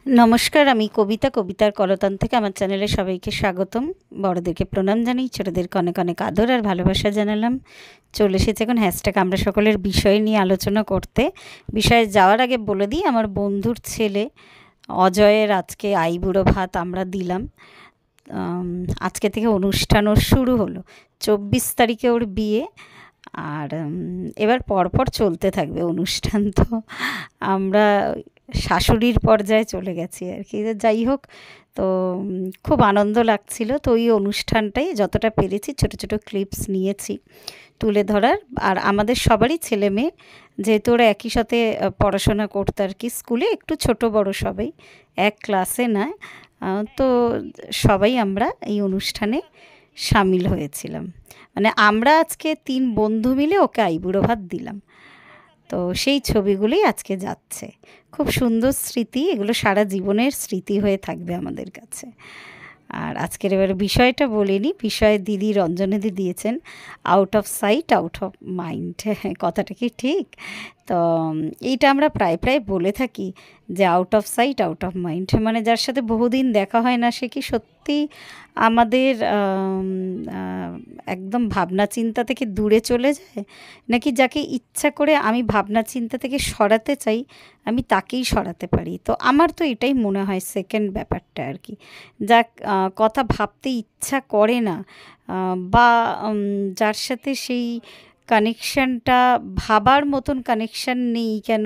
नमस्कार আমি কবিতা কবিতার কলতান থেকে আমার চ্যানেলে সবাইকে স্বাগতম। বড়দেরকে প্রণাম জানাই, ছোটদেরকে অনেক অনেক আদর আর ভালোবাসা জানালাম। চলে এসেছে এখন হ্যাশট্যাগ আমরা সকলের বিষয় নিয়ে আলোচনা করতে। বিষয়ে যাওয়ার আগে বলে দিই, আমার বন্ধুর ছেলে অজয়ের আজকে আইবুড়ো ভাত আমরা দিলাম। আজকে থেকে অনুষ্ঠান ওর শুরু হলো। 24 তারিখে ওর বিয়ে, আর এবার পরপর চলতে থাকবে অনুষ্ঠান। তো আমরা শাশুড়ির পর্যায়ে চলে গেছি আর কি। যাই হোক, তো খুব আনন্দ লাগছিল। তো ওই অনুষ্ঠানটাই যতটা পেরেছি ছোট ছোট ক্লিপস নিয়েছি তুলে ধরার। আর আমাদের সবারই ছেলে মেয়ে, যেহেতু ওরা একই সাথে পড়াশোনা করতো আর কি, স্কুলে একটু ছোট বড় সবাই, এক ক্লাসে না। তো সবাই আমরা এই অনুষ্ঠানে সামিল হয়েছিলাম। মানে আমরা আজকে 3 বন্ধু মিলে ওকে আইবুড়ো ভাত দিলাম। তো সেই ছবিগুলোই আজকে যাচ্ছে। খুব সুন্দর স্মৃতি, এগুলো সারা জীবনের স্মৃতি হয়ে থাকবে আমাদের কাছে। আর আজকের এবার বিষয়টা বলিনি, বিষয় দিদি রঞ্জনীদি দিয়েছেন, out of sight out of mind. কথাটা কি ঠিক? তো এইটা আমরা প্রায় প্রায় বলে থাকি যে out of sight out of mind, মানে যার সাথে বহুদিন দেখা হয় না সে কি সত্যি আমাদের একদম ভাবনা চিন্তা থেকে দূরে চলে যায়, নাকি যাকে ইচ্ছা করে আমি ভাবনা চিন্তা থেকে সরাতে চাই আমি তাকেই সরাতে পারি। তো আমার তো এটাই মনে হয় সেকেন্ড ব্যাপারটা আর কি। যা কথা ভাবতে ইচ্ছা করে না, বা যার সাথে সেই কানেকশানটা ভাবার মতন কানেকশান নেই কেন,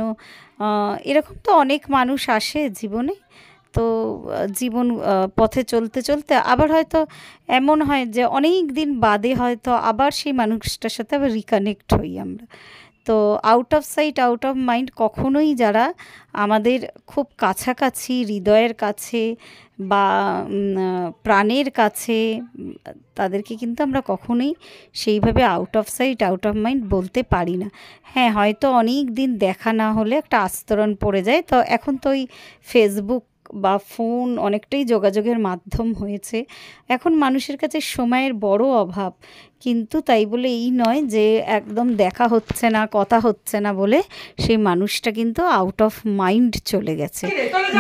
এরকম তো অনেক মানুষ আসে জীবনে। তো জীবন পথে চলতে চলতে আবার হয়তো এমন হয় যে অনেক দিন বাদে হয়তো আবার সেই মানুষটার সাথে আবার রিকানেক্ট হই আমরা। তো out of sight out of mind কখনোই যারা আমাদের খুব কাছাকাছি, হৃদয়ের কাছে বা প্রাণের কাছে, তাদেরকে কিন্তু আমরা কখনোই সেইভাবে out of sight out of mind বলতে পারি না। হ্যাঁ, হয়তো অনেক দিন দেখা না হলে একটা আস্তরণ পড়ে যায়। তো এখন তো ওই ফেসবুক বা ফোন অনেকটাই যোগাযোগের মাধ্যম হয়েছে। এখন মানুষের কাছে সময়ের বড় অভাব, কিন্তু তাই বলে এই নয় যে একদম দেখা হচ্ছে না, কথা হচ্ছে না বলে সেই মানুষটা কিন্তু আউট অফ মাইন্ড চলে গেছে।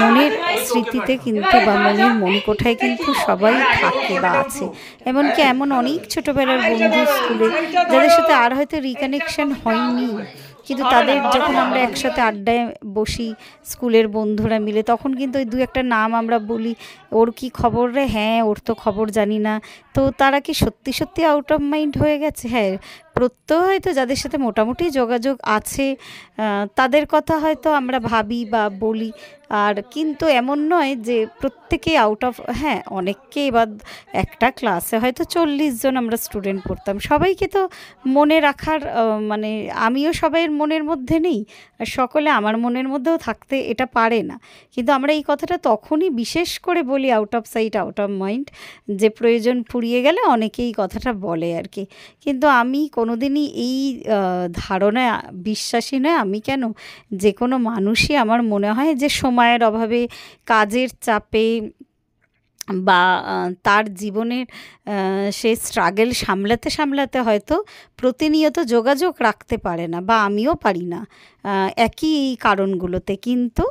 মনের স্মৃতিতে কিন্তু বা মনের মণিকোঠায় কিন্তু সবাই থাকে বা আছে। এমনকি এমন অনেক ছোটোবেলার বন্ধু স্কুলে যাদের সাথে আর হয়তো রিকানেকশন হয়নি, কিন্তু তাদের যখন আমরা একসাথে আড্ডায় বসি স্কুলের বন্ধুরা মিলে, তখন কিন্তু ওই দু একটা নাম আমরা বলি, ওর কি খবর রে, হ্যাঁ ওর তো খবর জানি না। তো তারা কি সত্যি সত্যি আউট অফ মাইন্ড হয়ে গেছে? হ্যাঁ, প্রত্যহ হয়তো যাদের সাথে মোটামুটি যোগাযোগ আছে তাদের কথা হয়তো আমরা ভাবি বা বলি। আর কিন্তু এমন নয় যে প্রত্যেকেই আউট অফ, হ্যাঁ অনেককে এবার একটা ক্লাসে হয়তো 40 জন আমরা স্টুডেন্ট পড়তাম, সবাইকে তো মনে রাখার মানে আমিও সবাইয়ের মনের মধ্যে নেই, আর সকলে আমার মনের মধ্যেও থাকতে এটা পারে না। কিন্তু আমরা এই কথাটা তখনই বিশেষ করে বলি out of sight out of mind, যে প্রয়োজন ফুরিয়ে গেলে অনেকেই কথাটা বলে আর কি। কিন্তু আমি কোনোদিনই এই ধারণায় বিশ্বাসী নয়। আমি কেন, যে কোনো মানুষই আমার মনে হয় যে সময়ের অভাবে, কাজের চাপে বা তার জীবনের সে স্ট্রাগল সামলাতে সামলাতে হয়তো প্রতিনিয়ত যোগাযোগ রাখতে পারে না, বা আমিও পারি না একই এই কারণগুলোতে। কিন্তু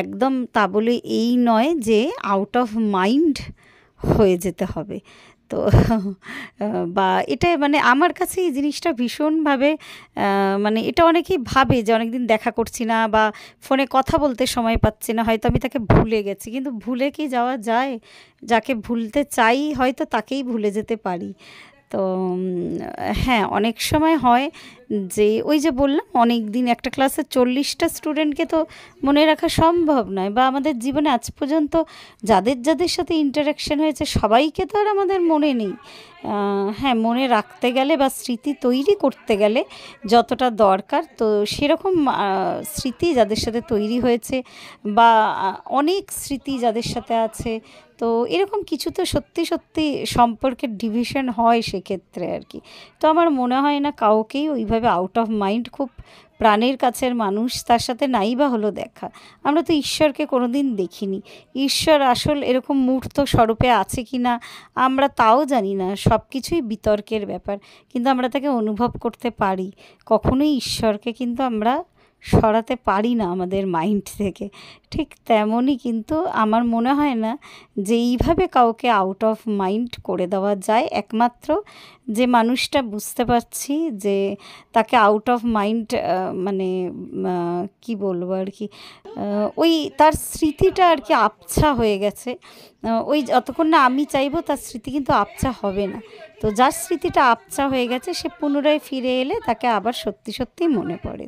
একদম তা বলে এই নয় যে আউট অফ মাইন্ড হয়ে যেতে হবে। তো বা এটা মানে আমার কাছে এই জিনিসটা ভীষণভাবে মানে এটা অনেকেই ভাবে যে অনেকদিন দেখা করছি না বা ফোনে কথা বলতে সময় পাচ্ছি না, হয়তো আমি তাকে ভুলে গেছি। কিন্তু ভুলে কি যাওয়া যায়? যাকে ভুলতে চাই হয়তো তাকেই ভুলে যেতে পারি। তো হ্যাঁ, অনেক সময় হয় যে ওই যে বললাম অনেক দিন একটা ক্লাসে 40টা স্টুডেন্টকে তো মনে রাখা সম্ভব নয়, বা আমাদের জীবনে আজ পর্যন্ত যাদের যাদের সাথে ইন্টারাকশন হয়েছে সবাইকে তো আর আমাদের মনে নেই। হ্যাঁ, মনে রাখতে গেলে বা স্মৃতি তৈরি করতে গেলে যতটা দরকার, তো সেরকম স্মৃতি যাদের সাথে তৈরি হয়েছে বা অনেক স্মৃতি যাদের সাথে আছে, তো এরকম কিছু তো সত্যি সত্যি সম্পর্কের ডিভিশন হয় সেক্ষেত্রে আর কি। তো আমার মনে হয় না কাউকেই ওইভাবে আউট অফ মাইন্ড, খুব প্রাণের কাছের মানুষ তার সাথে নাই বা হলো দেখা। আমরা তো ঈশ্বরকে কোনো দিন দেখিনি, ঈশ্বর আসল এরকম মূর্ত স্বরূপে আছে কি না আমরা তাও জানি না, সব কিছুই বিতর্কের ব্যাপার। কিন্তু আমরা তাকে অনুভব করতে পারি। কখনোই ঈশ্বরকে কিন্তু আমরা সরাতে পারি না আমাদের মাইন্ড থেকে, ঠিক তেমনই কিন্তু আমার মনে হয় না যে এইভাবে কাউকে আউট অফ মাইন্ড করে দেওয়া যায়। একমাত্র যে মানুষটা বুঝতে পারছি যে তাকে আউট অফ মাইন্ড মানে কি বলবো আর কি, ওই তার স্মৃতিটা আর কি আবছা হয়ে গেছে। ওই যতক্ষণ না আমি চাইবো তার স্মৃতি কিন্তু আবছা হবে না। তো যার স্মৃতিটা আবছা হয়ে গেছে সে পুনরায় ফিরে এলে তাকে আবার সত্যি সত্যিই মনে পড়ে।